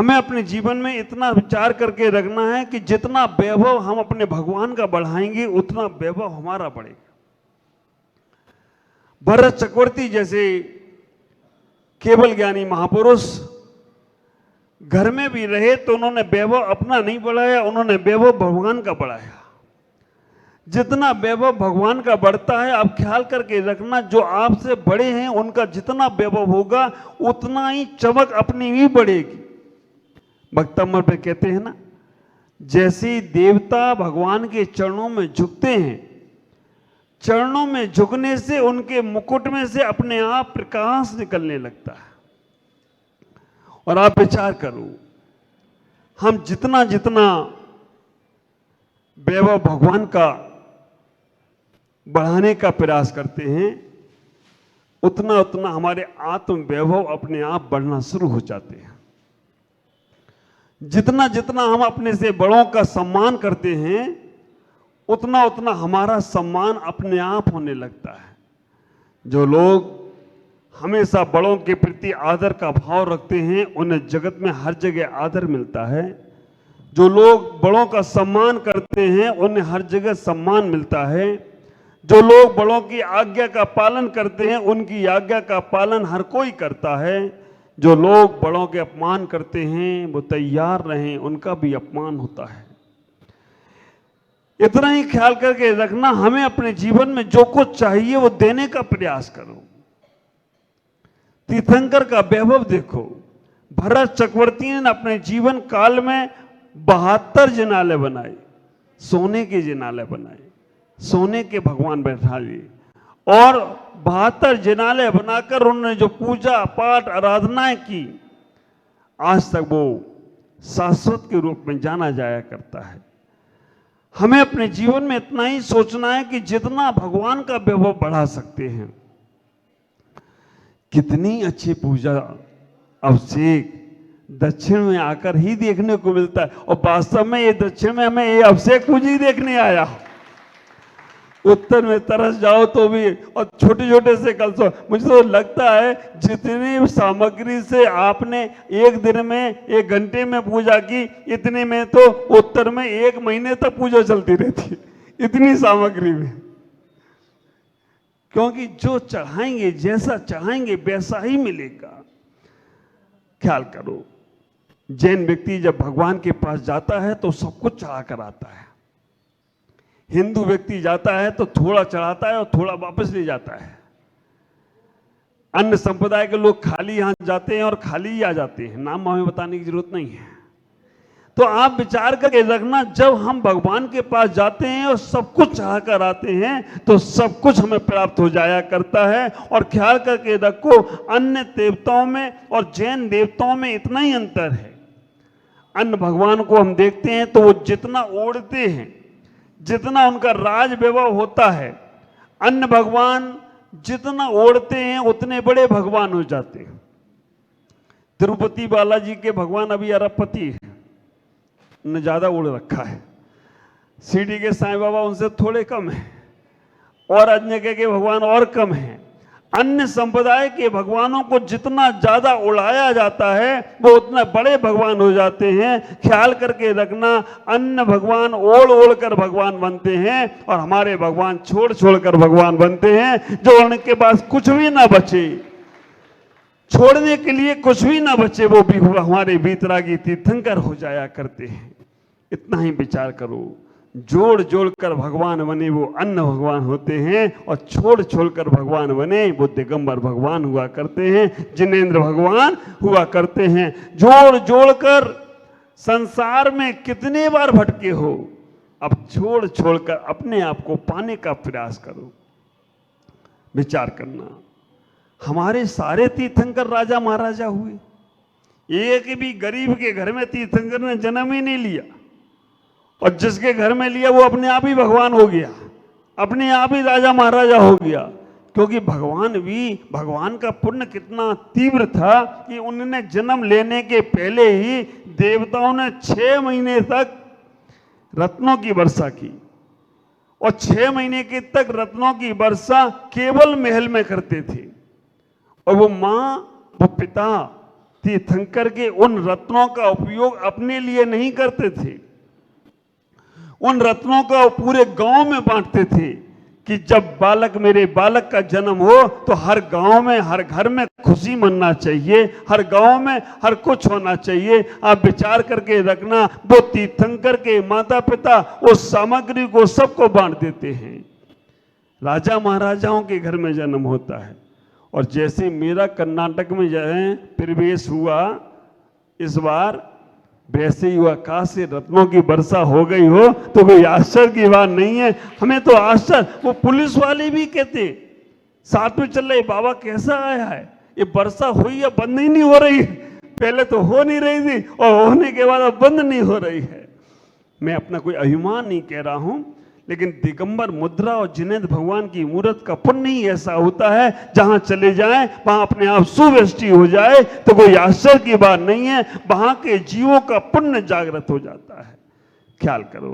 हमें अपने जीवन में इतना विचार करके रखना है कि जितना वैभव हम अपने भगवान का बढ़ाएंगे उतना वैभव हमारा बढ़ेगा। भरत चक्रवर्ती जैसे केवल ज्ञानी महापुरुष घर में भी रहे तो उन्होंने वैभव अपना नहीं बढ़ाया, उन्होंने वैभव भगवान का बढ़ाया। जितना वैभव भगवान का बढ़ता है, आप ख्याल करके रखना, जो आपसे बड़े हैं उनका जितना वैभव होगा उतना ही चमक अपनी भी बढ़ेगी। भक्तमर पे कहते हैं ना, जैसे देवता भगवान के चरणों में झुकते हैं, चरणों में झुकने से उनके मुकुट में से अपने आप प्रकाश निकलने लगता है। और आप विचार करो, हम जितना जितना वैभव भगवान का बढ़ाने का प्रयास करते हैं उतना उतना हमारे आत्म वैभव अपने आप बढ़ना शुरू हो जाते हैं। जितना जितना हम अपने से बड़ों का सम्मान करते हैं उतना उतना हमारा सम्मान अपने आप होने लगता है। जो लोग हमेशा बड़ों के प्रति आदर का भाव रखते हैं उन्हें जगत में हर जगह आदर मिलता है। जो लोग बड़ों का सम्मान करते हैं उन्हें हर जगह सम्मान मिलता है। जो लोग बड़ों की आज्ञा का पालन करते हैं उनकी आज्ञा का पालन हर कोई करता है। जो लोग बड़ों के अपमान करते हैं वो तैयार रहें, उनका भी अपमान होता है। इतना ही ख्याल करके रखना, हमें अपने जीवन में जो कुछ चाहिए वो देने का प्रयास करो। तीर्थंकर का वैभव देखो, भरत चक्रवर्ती ने अपने जीवन काल में 72 जिनालय बनाए, सोने के जिनालय बनाए, सोने के भगवान बैठा लिए और 72 जिनालय बनाकर उन्होंने जो पूजा पाठ आराधनाएं की, आज तक वो शाश्वत के रूप में जाना जाया करता है। हमें अपने जीवन में इतना ही सोचना है कि जितना भगवान का वैभव बढ़ा सकते हैं। कितनी अच्छी पूजा अभिषेक दक्षिण में आकर ही देखने को मिलता है, और वास्तव में ये दक्षिण में हमें ये अभिषेक पूजा ही देखने आया। उत्तर में तरस जाओ तो भी, और छोटे छोटे से कलशों, मुझे तो लगता है जितनी सामग्री से आपने एक दिन में 1 घंटे में पूजा की, इतने में तो उत्तर में 1 महीने तक पूजा चलती रहती, इतनी सामग्री में। क्योंकि जो चढ़ाएंगे, जैसा चढ़ाएंगे वैसा ही मिलेगा। ख्याल करो, जैन व्यक्ति जब भगवान के पास जाता है तो सब कुछ चढ़ा कर आता है। हिंदू व्यक्ति जाता है तो थोड़ा चढ़ाता है और थोड़ा वापस ले जाता है। अन्य संप्रदाय के लोग खाली यहां जाते हैं और खाली ही आ जाते हैं, नाम हमें बताने की जरूरत नहीं है। तो आप विचार करके रखना, जब हम भगवान के पास जाते हैं और सब कुछ चढ़ा कर आते हैं तो सब कुछ हमें प्राप्त हो जाया करता है। और ख्याल करके रखो, अन्य देवताओं में और जैन देवताओं में इतना ही अंतर है। अन्य भगवान को हम देखते हैं तो वो जितना ओढ़ते हैं, जितना उनका राज वैभव होता है, अन्य भगवान जितना ओढ़ते हैं उतने बड़े भगवान हो जाते हैं। तिरुपति बालाजी के भगवान अभी अरबपति है, ने ज्यादा ओढ़ रखा है। शिरडी के साईं बाबा उनसे थोड़े कम है, और अन्य के भगवान और कम हैं। अन्य संप्रदाय के भगवानों को जितना ज्यादा उड़ाया जाता है वो उतना बड़े भगवान हो जाते हैं। ख्याल करके रखना, अन्य भगवान ओढ़ ओढ़ कर भगवान बनते हैं और हमारे भगवान छोड़ छोड़ कर भगवान बनते हैं। जो उनके पास कुछ भी ना बचे, छोड़ने के लिए कुछ भी ना बचे, वो भी हमारे वीतरागी तीर्थंकर हो जाया करते हैं। इतना ही विचार करो, जोड़ जोड़ कर भगवान बने वो अन्य भगवान होते हैं, और छोड़ छोड़ कर भगवान बने वो दिगंबर भगवान हुआ करते हैं, जिनेंद्र भगवान हुआ करते हैं। जोड़ जोड़ कर संसार में कितने बार भटके हो, अब छोड़ छोड़ कर अपने आप को पाने का प्रयास करो। विचार करना, हमारे सारे तीर्थंकर राजा महाराजा हुए, एक भी गरीब के घर में तीर्थंकर ने जन्म ही नहीं लिया, और जिसके घर में लिया वो अपने आप ही भगवान हो गया, अपने आप ही राजा महाराजा हो गया। क्योंकि भगवान का पुण्य कितना तीव्र था कि उन्होंने जन्म लेने के पहले ही देवताओं ने 6 महीने तक रत्नों की वर्षा की, और 6 महीने के तक रत्नों की वर्षा केवल महल में करते थे। और वो माँ, वो पिता तीर्थंकर के उन रत्नों का उपयोग अपने लिए नहीं करते थे, उन रत्नों का पूरे गांव में बांटते थे कि जब मेरे बालक का जन्म हो तो हर गांव में, हर घर में खुशी मनना चाहिए, हर गांव में हर कुछ होना चाहिए। आप विचार करके रखना, वो तीर्थंकर के माता पिता उस सामग्री को सबको बांट देते हैं। राजा महाराजाओं के घर में जन्म होता है, और जैसे मेरा कर्नाटक में जो है प्रवेश हुआ इस बार, वैसे ही आकाश से रत्नों की वर्षा हो गई हो तो कोई आश्चर्य की बात नहीं है। हमें तो आश्चर्य, वो पुलिस वाले भी कहते साथ में चल रहे, बाबा कैसा आया है, ये वर्षा हुई या बंद ही नहीं हो रही है, पहले तो हो नहीं रही थी और होने के बाद अब बंद नहीं हो रही है। मैं अपना कोई अभिमान नहीं कह रहा हूं, लेकिन दिगंबर मुद्रा और जिनेंद्र भगवान की मूर्त का पुण्य ही ऐसा होता है, जहां चले जाएं वहां अपने आप सुवृष्टि हो जाए तो कोई आश्चर्य की बात नहीं है, वहां के जीवों का पुण्य जागृत हो जाता है। ख्याल करो,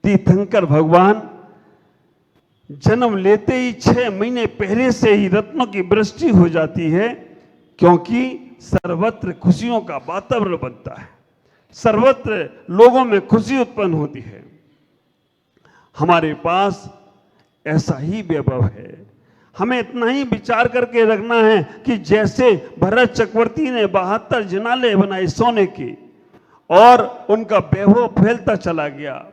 तीर्थंकर भगवान जन्म लेते ही 6 महीने पहले से ही रत्नों की वृष्टि हो जाती है, क्योंकि सर्वत्र खुशियों का वातावरण बनता है, सर्वत्र लोगों में खुशी उत्पन्न होती है। हमारे पास ऐसा ही वैभव है। हमें इतना ही विचार करके रखना है कि जैसे भरत चक्रवर्ती ने 72 जिनाले बनाए सोने के और उनका वैभव फैलता चला गया,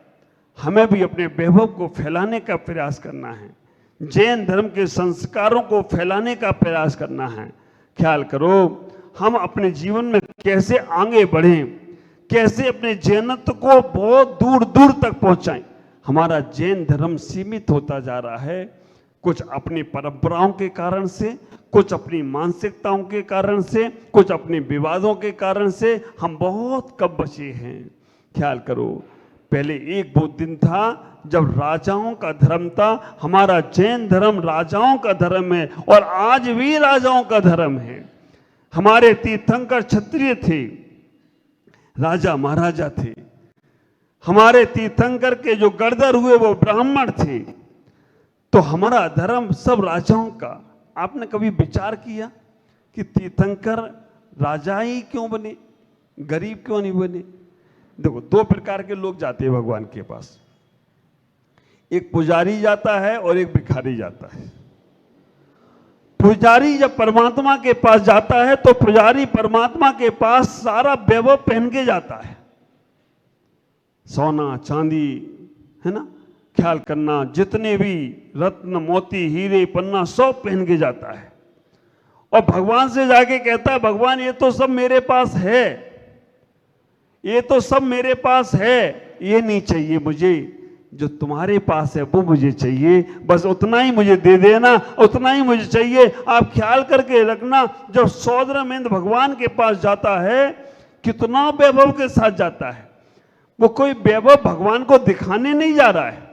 हमें भी अपने वैभव को फैलाने का प्रयास करना है, जैन धर्म के संस्कारों को फैलाने का प्रयास करना है। ख्याल करो, हम अपने जीवन में कैसे आगे बढ़ें, कैसे अपने जैनत्व को बहुत दूर दूर तक पहुंचाएं। हमारा जैन धर्म सीमित होता जा रहा है, कुछ अपनी परंपराओं के कारण से, कुछ अपनी मानसिकताओं के कारण से, कुछ अपने विवादों के कारण से हम बहुत कम बचे हैं। ख्याल करो, पहले एक वो दिन था जब राजाओं का धर्म था। हमारा जैन धर्म राजाओं का धर्म है और आज भी राजाओं का धर्म है। हमारे तीर्थंकर क्षत्रिय थे, राजा महाराजा थे। हमारे तीर्थंकर के जो गणधर हुए वो ब्राह्मण थे। तो हमारा धर्म सब राजाओं का। आपने कभी विचार किया कि तीर्थंकर राजा ही क्यों बने, गरीब क्यों नहीं बने? देखो, 2 प्रकार के लोग जाते हैं भगवान के पास, एक पुजारी जाता है और एक भिखारी जाता है। पुजारी जब परमात्मा के पास जाता है तो पुजारी परमात्मा के पास सारा वैभव पहन के जाता है, सोना चांदी, है ना, ख्याल करना, जितने भी रत्न मोती हीरे पन्ना सब पहन के जाता है और भगवान से जाके कहता है, भगवान ये तो सब मेरे पास है, ये तो सब मेरे पास है, ये नहीं चाहिए मुझे, जो तुम्हारे पास है वो मुझे चाहिए, बस उतना ही मुझे दे देना, उतना ही मुझे चाहिए। आप ख्याल करके रखना, जब सौदरमेंद्र भगवान के पास जाता है कितना वैभव के साथ जाता है। वो कोई वैभव भगवान को दिखाने नहीं जा रहा है,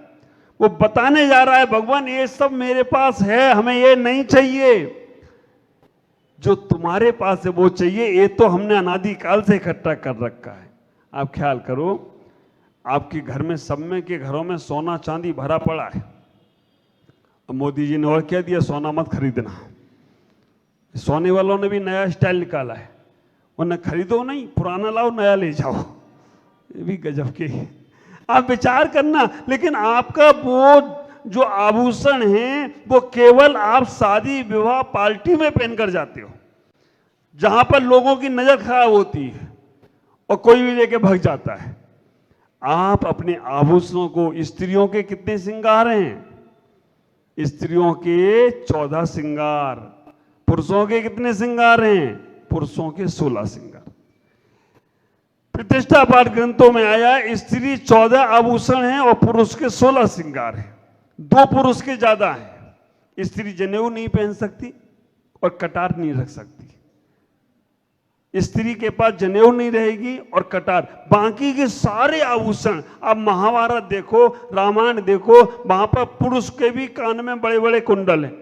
वो बताने जा रहा है, भगवान ये सब मेरे पास है, हमें ये नहीं चाहिए, जो तुम्हारे पास है वो चाहिए, ये तो हमने अनादिकाल से इकट्ठा कर रखा है। आप ख्याल करो, आपके घर में, सब में के घरों में सोना चांदी भरा पड़ा है। अब मोदी जी ने और क्या दिया, सोना मत खरीदना। सोने वालों ने भी नया स्टाइल निकाला है, उन्हें खरीदो नहीं, पुराना लाओ, नया ले जाओ। ये भी गजब के। आप विचार करना, लेकिन आपका वो जो आभूषण है वो केवल आप शादी विवाह पार्टी में पहनकर जाते हो, जहां पर लोगों की नजर खराब होती है और कोई भी लेके भाग जाता है। आप अपने आभूषणों को, स्त्रियों के कितने श्रृंगार हैं? स्त्रियों के 14 श्रृंगार। पुरुषों के कितने श्रृंगार हैं? पुरुषों के 16 श्रृंगार। प्रतिष्ठा पाठ ग्रंथों में आया, स्त्री 14 आभूषण हैं और पुरुष के 16 श्रृंगार हैं। 2 पुरुष के ज्यादा हैं। स्त्री जनेऊ नहीं पहन सकती और कटार नहीं रख सकती। स्त्री के पास जनेऊ नहीं रहेगी और कटार, बाकी के सारे आभूषण। अब महाभारत देखो, रामायण देखो, वहां पर पुरुष के भी कान में बड़े बड़े कुंडल हैं,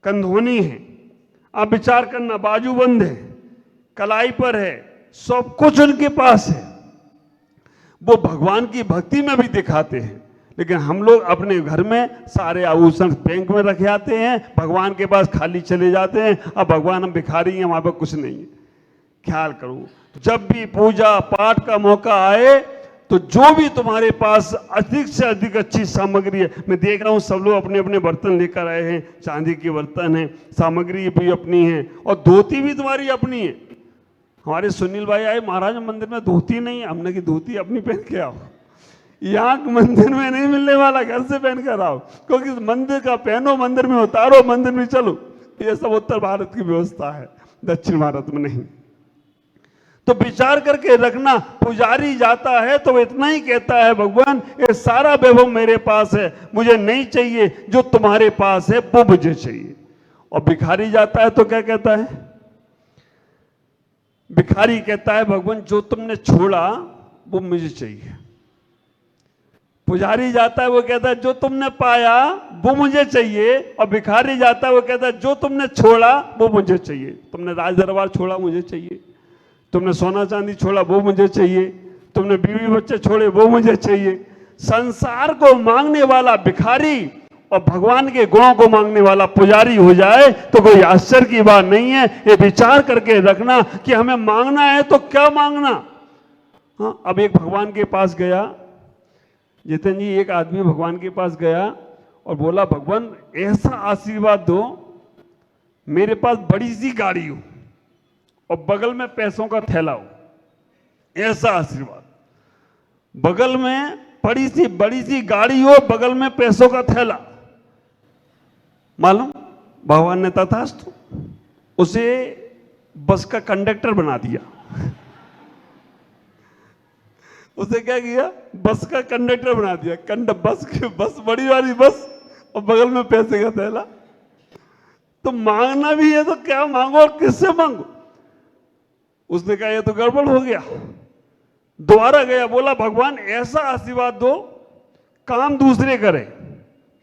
कंधोनी है। आप विचार करना, बाजूबंद है, कलाई पर है, सब कुछ उनके पास है। वो भगवान की भक्ति में भी दिखाते हैं, लेकिन हम लोग अपने घर में सारे आभूषण बैंक में रखे आते हैं, भगवान के पास खाली चले जाते हैं। अब भगवान हम भिखारी हैं, हमारे पास कुछ नहीं है। ख्याल करो, जब भी पूजा पाठ का मौका आए तो जो भी तुम्हारे पास अधिक से अधिक अच्छी सामग्री है, मैं देख रहा हूं सब लोग अपने अपने बर्तन लेकर आए हैं, चांदी के बर्तन हैं, सामग्री भी अपनी है और धोती भी तुम्हारी अपनी है। हमारे सुनील भाई आए, महाराज मंदिर में धोती नहीं है। हमने की धोती अपनी पहन के आओ, यहाँ मंदिर में नहीं मिलने वाला, घर से पहन कर आओ, क्योंकि मंदिर का पहनो, मंदिर में उतारो, मंदिर में चलो। ये सब उत्तर भारत की व्यवस्था है, दक्षिण भारत में नहीं। तो विचार करके रखना, पुजारी जाता है तो इतना ही कहता है, भगवान ये सारा वैभव मेरे पास है, मुझे नहीं चाहिए, जो तुम्हारे पास है वो मुझे चाहिए। और भिखारी जाता है तो क्या कहता है? भिखारी कहता है, भगवान जो तुमने छोड़ा वो मुझे चाहिए। पुजारी जाता है वो कहता है जो तुमने पाया वो मुझे चाहिए, और भिखारी जाता है वो कहता है जो तुमने छोड़ा वो मुझे चाहिए। तुमने राज दरबार छोड़ा मुझे चाहिए, तुमने सोना चांदी छोड़ा वो मुझे चाहिए, तुमने बीवी बच्चे छोड़े वो मुझे चाहिए। संसार को मांगने वाला भिखारी और भगवान के गुणों को मांगने वाला पुजारी हो जाए तो कोई आश्चर्य की बात नहीं है। ये विचार करके रखना कि हमें मांगना है तो क्या मांगना। हाँ, अब एक भगवान के पास गया, जितेंद्र जी, एक आदमी भगवान के पास गया और बोला, भगवान ऐसा आशीर्वाद दो, मेरे पास बड़ी सी गाड़ी हो और बगल में पैसों का थैला हो, ऐसा आशीर्वाद। बगल में बड़ी सी गाड़ी हो, बगल में पैसों का थैला। मालूम, भगवान ने तथास्तु उसे बस का कंडक्टर बना दिया। उसे क्या किया? बस का कंडक्टर बना दिया। बस बड़ी वाली बस और बगल में पैसे का थैला। तो मांगना भी है तो क्या मांगो और किससे मांगो? उसने कहा ये तो गड़बड़ हो गया। दोबारा गया, बोला भगवान ऐसा आशीर्वाद दो, काम दूसरे करें,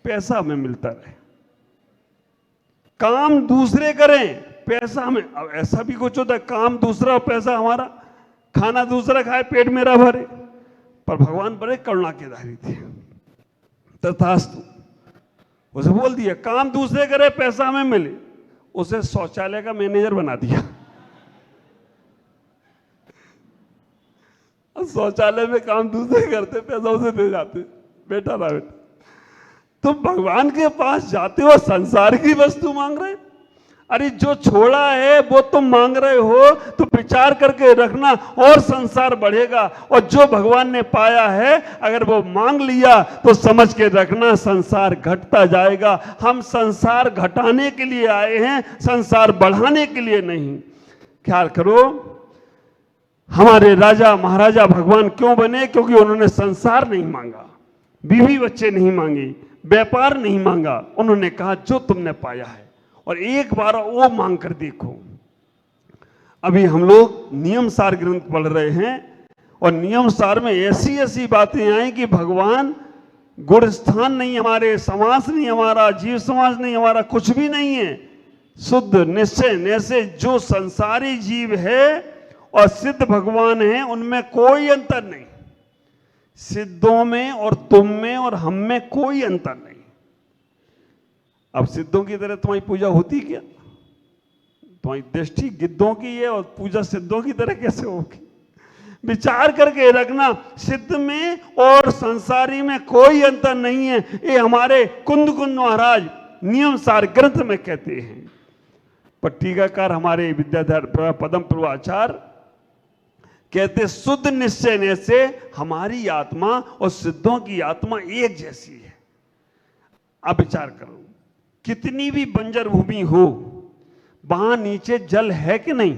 पैसा हमें मिलता रहे। काम दूसरे करें, पैसा हमें। अब ऐसा भी कुछ होता है, काम दूसरा और पैसा हमारा, खाना दूसरा खाए, पेट मेरा भरे। पर भगवान बड़े करुणाकेदारी थे, तथास्तु उसे बोल दिया काम दूसरे करे, पैसा हमें मिले। उसे शौचालय का मैनेजर बना दिया। शौचालय में काम दूसरे करते, पैसा उसे दे जाते, बेटा ना बेटा। तुम भगवान के पास जाते हो, संसार की वस्तु मांग रहे। अरे जो छोड़ा है वो तुम मांग रहे हो, तो विचार करके रखना और संसार बढ़ेगा। और जो भगवान ने पाया है अगर वो मांग लिया तो समझ के रखना संसार घटता जाएगा। हम संसार घटाने के लिए आए हैं, संसार बढ़ाने के लिए नहीं। ख्याल करो, हमारे राजा महाराजा भगवान क्यों बने? क्योंकि उन्होंने संसार नहीं मांगा, बीवी बच्चे नहीं मांगे, व्यापार नहीं मांगा। उन्होंने कहा जो तुमने पाया है, और एक बार वो मांग कर देखो। अभी हम लोग नियम सार ग्रंथ पढ़ रहे हैं और नियम सार में ऐसी ऐसी बातें आई कि भगवान गुण स्थान नहीं, हमारे समाज नहीं, हमारा जीव समाज नहीं, हमारा कुछ भी नहीं है। शुद्ध निश्चय निश्चय जो संसारी जीव है और सिद्ध भगवान है, उनमें कोई अंतर नहीं। सिद्धों में और तुम में और हम में कोई अंतर नहीं। अब सिद्धों की तरह तुम्हारी पूजा होती क्या? तुम्हारी दृष्टि गिद्धों की है और पूजा सिद्धों की तरह कैसे होगी? विचार करके रखना, सिद्ध में और संसारी में कोई अंतर नहीं है। ये हमारे कुंद महाराज नियम सार ग्रंथ में कहते हैं। पर टीकाकार हमारे विद्याधर पदम पूर्वाचार्य कहते शुद्ध निश्चय से हमारी आत्मा और सिद्धों की आत्मा एक जैसी है। अब विचार करो, कितनी भी बंजर भूमि हो, वहां नीचे जल है कि नहीं?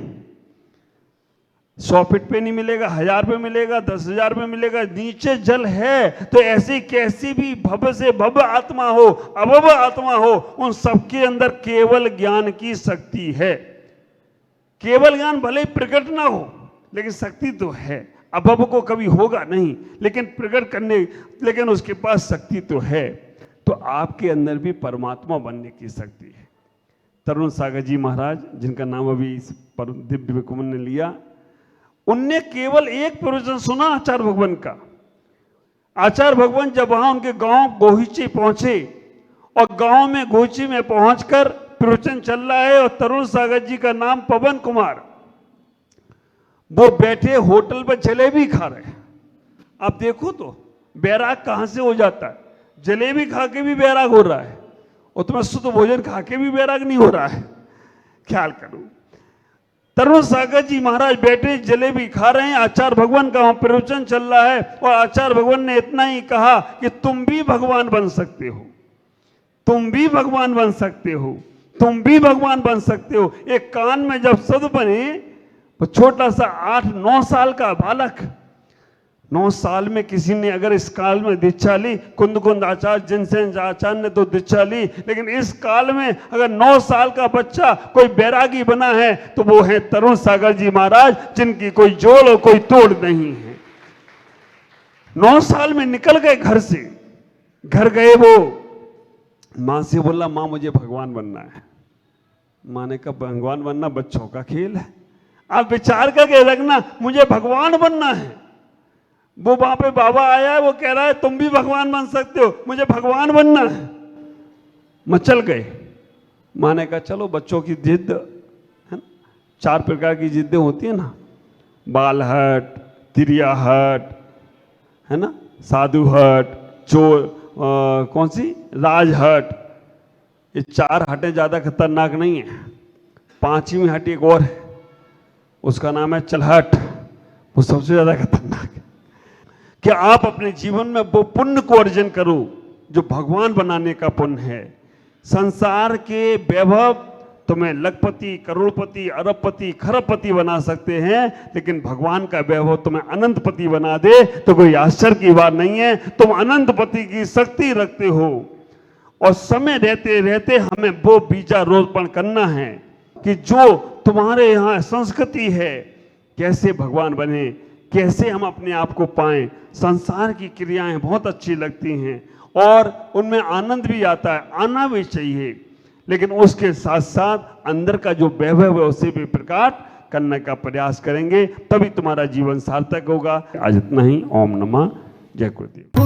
100 फीट पे नहीं मिलेगा, 1000 पे मिलेगा, 10,000 पे मिलेगा, नीचे जल है। तो ऐसी कैसी भी भव्य से भव्य आत्मा हो, अभव्य आत्मा हो, उन सबके अंदर केवल ज्ञान की शक्ति है। केवल ज्ञान भले ही प्रकट ना हो, लेकिन शक्ति तो है। अभव को कभी होगा नहीं, लेकिन प्रकट करने, लेकिन उसके पास शक्ति तो है। तो आपके अंदर भी परमात्मा बनने की शक्ति है। तरुण सागर जी महाराज, जिनका नाम अभी इस दिव्य कुमार ने लिया, उनने केवल एक प्रवचन सुना आचार्य भगवान का। आचार्य भगवान जब वहां उनके गांव गोहिची पहुंचे और गांव में गोहिची में पहुंचकर प्रवचन चल रहा है और तरुण सागर जी का नाम पवन कुमार, वो बैठे होटल पर जलेबी खा रहे हैं। आप देखो तो बैराग कहां से हो जाता है, जलेबी खा के भी बैराग हो रहा है और तुम्हें शुद्ध भोजन खा के भी बैराग नहीं हो रहा है। ख्याल करो, तरुण सागर जी महाराज बैठे जलेबी खा रहे हैं, आचार्य भगवान का वहां प्रवचन चल रहा है और आचार्य भगवान ने इतना ही कहा कि तुम भी भगवान बन सकते हो, तुम भी भगवान बन सकते हो, तुम भी भगवान बन सकते हो। एक कान में जब शब्द बने, वो छोटा सा 8-9 साल का बालक, 9 साल में किसी ने अगर इस काल में दीक्षा ली, कुंद कुंद आचार्य जिनसेन आचार्य ने तो दीक्षा ली, लेकिन इस काल में अगर 9 साल का बच्चा कोई बैरागी बना है तो वो है तरुण सागर जी महाराज, जिनकी कोई जोड़ और कोई तोड़ नहीं है। 9 साल में निकल गए घर से, घर गए वो मां से बोला, मां मुझे भगवान बनना है। मां ने कहा भगवान बनना बच्चों का खेल है, आप विचार करके रखना, मुझे भगवान बनना है। वो वहां पे बाबा आया है, वो कह रहा है तुम भी भगवान बन सकते हो, मुझे भगवान बनना है। मचल गए। मां ने कहा चलो बच्चों की जिद है ना, 4 प्रकार की जिद्दें होती है ना, बाल हट, तिरिया हट, है ना, साधु हट, चोर कौन सी राज हट। ये 4 हटें ज्यादा खतरनाक नहीं है। 5वीं हट एक और है, उसका नाम है चलहट, वो सबसे ज्यादा खतरनाक है। कि आप अपने जीवन में वो पुण्य को अर्जन करो जो भगवान बनाने का पुण्य है। संसार के वैभव तुम्हें लखपति, करोड़पति, अरबपति, खरबपति बना सकते हैं, लेकिन भगवान का वैभव तुम्हें अनंतपति बना दे तो कोई आश्चर्य की बात नहीं है। तुम अनंतपति की शक्ति रखते हो और समय रहते रहते हमें वो बीजारोपण करना है कि जो तुम्हारे यहाँ संस्कृति है, कैसे भगवान बने, कैसे हम अपने आप को पाएं। संसार की क्रियाएं बहुत अच्छी लगती हैं और उनमें आनंद भी आता है, आना भी चाहिए, लेकिन उसके साथ साथ अंदर का जो वैभव है उसे भी प्रकट करने का प्रयास करेंगे, तभी तुम्हारा जीवन सार्थक होगा। आज इतना ही। ओम नमः। जय गुरुदेव।